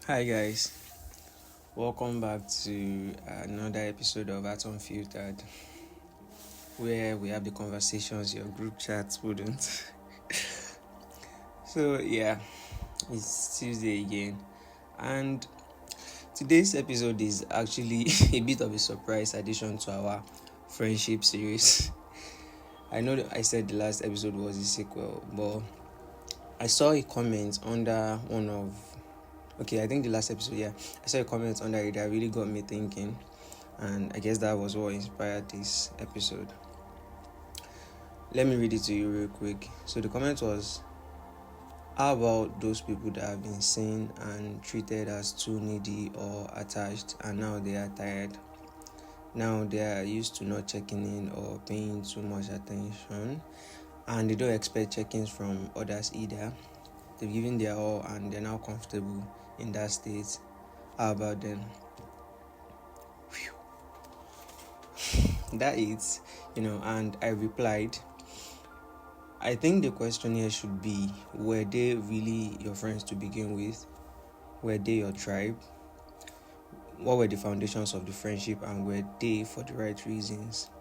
Hi guys, welcome back to another episode of Unfiltered, where we have the conversations your group chats wouldn't. So yeah, it's Tuesday again, and today's episode is actually a bit of a surprise addition to our friendship series. I know that I said the last episode was a sequel, but I saw a comment under one of I think the last episode, yeah, I saw a comment under it that really got me thinking. And I guess that was what inspired this episode. Let me read it to you real quick. So the comment was, how about those people that have been seen and treated as too needy or attached, and now they are tired? Now they are used to not checking in or paying too much attention, and they don't expect check-ins from others either. They've given their all and they're now comfortable in that state. How about them? That is, and I replied, I think the question here should be, were they really your friends to begin with? Were they your tribe? What were the foundations of the friendship, and were they for the right reasons?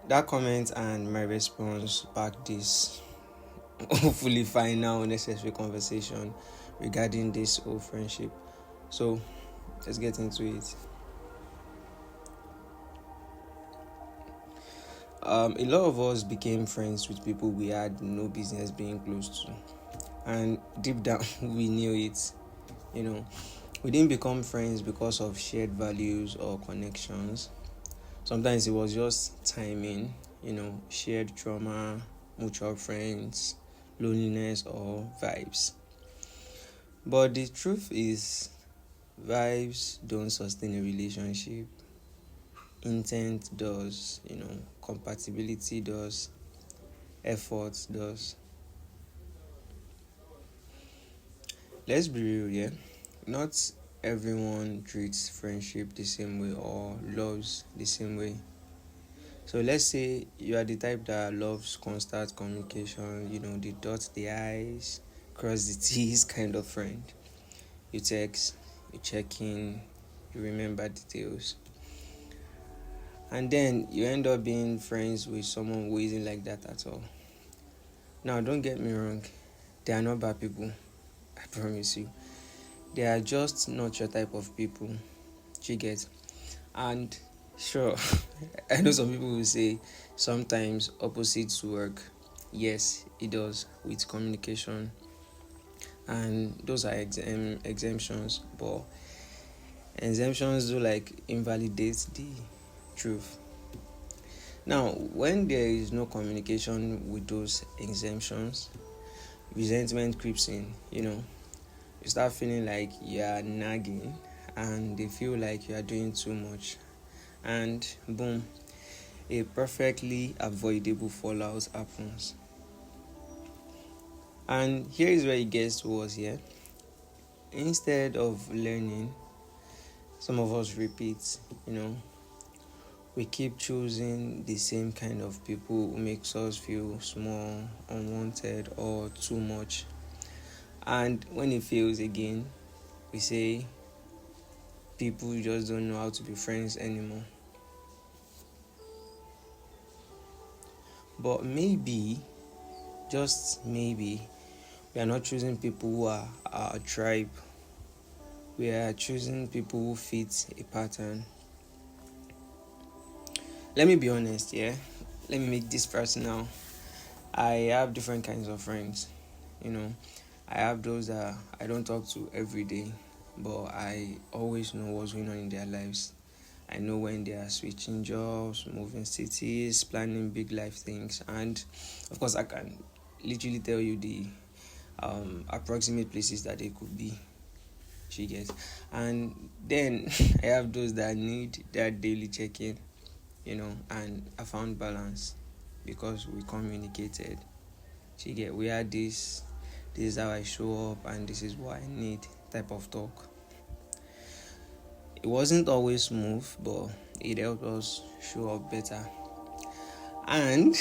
That comment and my response back this hopefully final necessary conversation regarding this old friendship. So let's get into it. A lot of us became friends with people we had no business being close to, and deep down we knew it. We didn't become friends because of shared values or connections. Sometimes it was just timing, shared trauma, mutual friends, loneliness, or vibes. But the truth is, vibes don't sustain a relationship. Intent does, compatibility does, effort does. Let's be real, yeah? Not everyone treats friendship the same way or loves the same way. So let's say you are the type that loves constant communication, the dot the I's, cross the T's kind of friend. You text, you check in, you remember details. And then you end up being friends with someone who isn't like that at all. Now, don't get me wrong, they are not bad people, I promise you. They are just not your type of people. You get? And sure, I know some people will say sometimes opposites work. Yes, it does with communication, and those are exemptions, but exemptions do invalidate the truth. Now, when there is no communication with those exemptions, resentment creeps in. You start feeling like you are nagging, and they feel like you are doing too much, and boom, a perfectly avoidable fallout happens. And here is where it gets worse here. Instead of learning, some of us repeat. We keep choosing the same kind of people who makes us feel small, unwanted, or too much. And when it fails again, we say people just don't know how to be friends anymore. But maybe, just maybe, we are not choosing people who are our tribe. We are choosing people who fit a pattern. Let me be honest, yeah? Let me make this personal. I have different kinds of friends. I have those that I don't talk to every day, but I always know what's going on in their lives. I know when they are switching jobs, moving cities, planning big life things, and of course I can literally tell you the approximate places that they could be. She gets, and then I have those that need that daily check-in, and I found balance because we communicated. We had this is how I show up and this is what I need type of talk. It wasn't always smooth, but it helped us show up better. And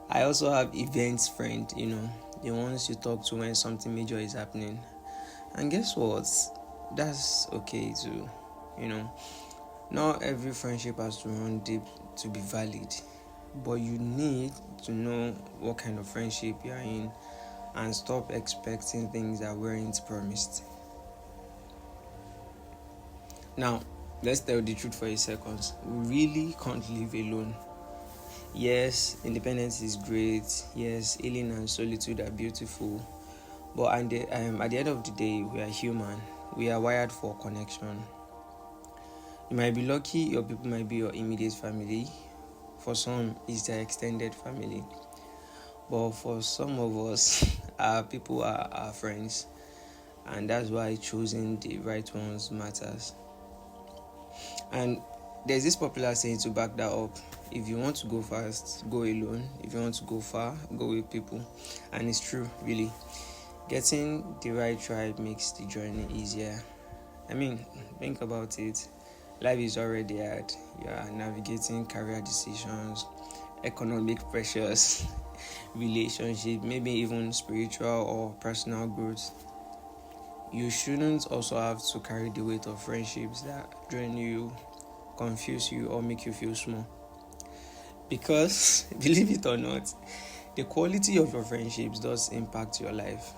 I also have events friend, the ones you talk to when something major is happening. And guess what? That's okay too. You know, not every friendship has to run deep to be valid, but you need to know what kind of friendship you are in and stop expecting things that weren't promised. Now, let's tell the truth for a second. We really can't live alone. Yes, independence is great. Yes, healing and solitude are beautiful. But at the end of the day, we are human. We are wired for connection. You might be lucky, your people might be your immediate family. For some, it's their extended family. But for some of us, our people are our friends. And that's why choosing the right ones matters. And there's this popular saying to back that up. If you want to go fast, go alone. If you want to go far, go with people. And it's true, really. Getting the right tribe makes the journey easier. I mean, think about it. Life is already hard. You are navigating career decisions, economic pressures, relationship, maybe even spiritual or personal growth. You shouldn't also have to carry the weight of friendships that drain you, confuse you, or make you feel small. Because, believe it or not, the quality of your friendships does impact your life.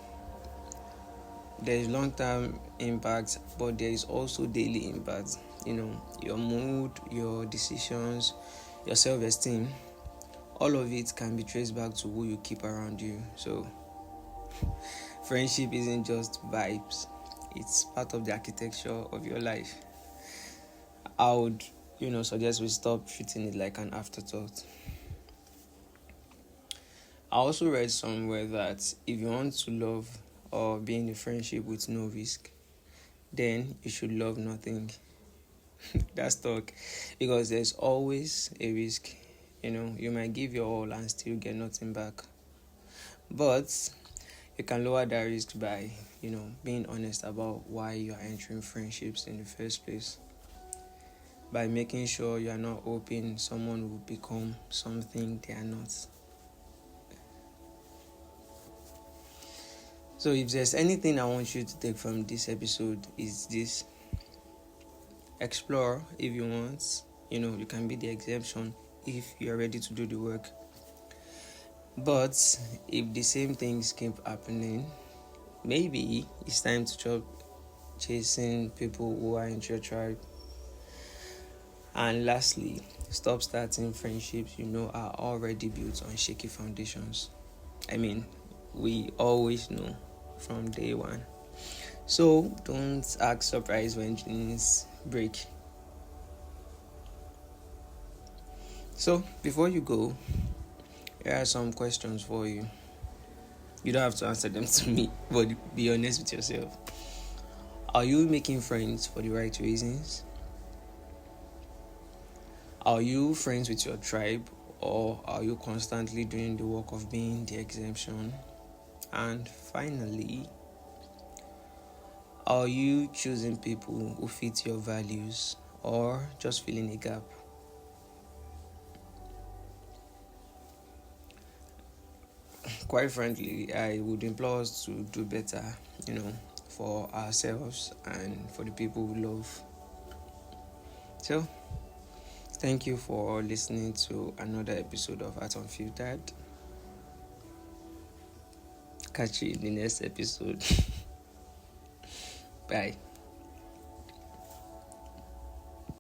There is long-term impact, but there is also daily impact. Your mood, your decisions, your self-esteem, all of it can be traced back to who you keep around you. So friendship isn't just vibes, it's part of the architecture of your life. I would suggest we stop treating it like an afterthought. I also read somewhere that if you want to love or be in a friendship with no risk, then you should love nothing. That's talk, because there's always a risk. You might give your all and still get nothing back. But you can lower that risk by, being honest about why you are entering friendships in the first place. By making sure you are not hoping someone will become something they are not. So if there's anything I want you to take from this episode, is this: explore if you want. You can be the exemption if you're ready to do the work. But if the same things keep happening, maybe it's time to stop chasing people who are in your tribe. And lastly, stop starting friendships are already built on shaky foundations. I mean, we always know from day one. So don't act surprised when things break. So before you go, here are some questions for you. You don't have to answer them to me, but be honest with yourself. Are you making friends for the right reasons? Are you friends with your tribe, or are you constantly doing the work of being the exemption? And finally, are you choosing people who fit your values or just filling a gap? Quite frankly, I would implore us to do better, for ourselves and for the people we love. So, thank you for listening to another episode of Unfiltered. Catch you in the next episode. Bye.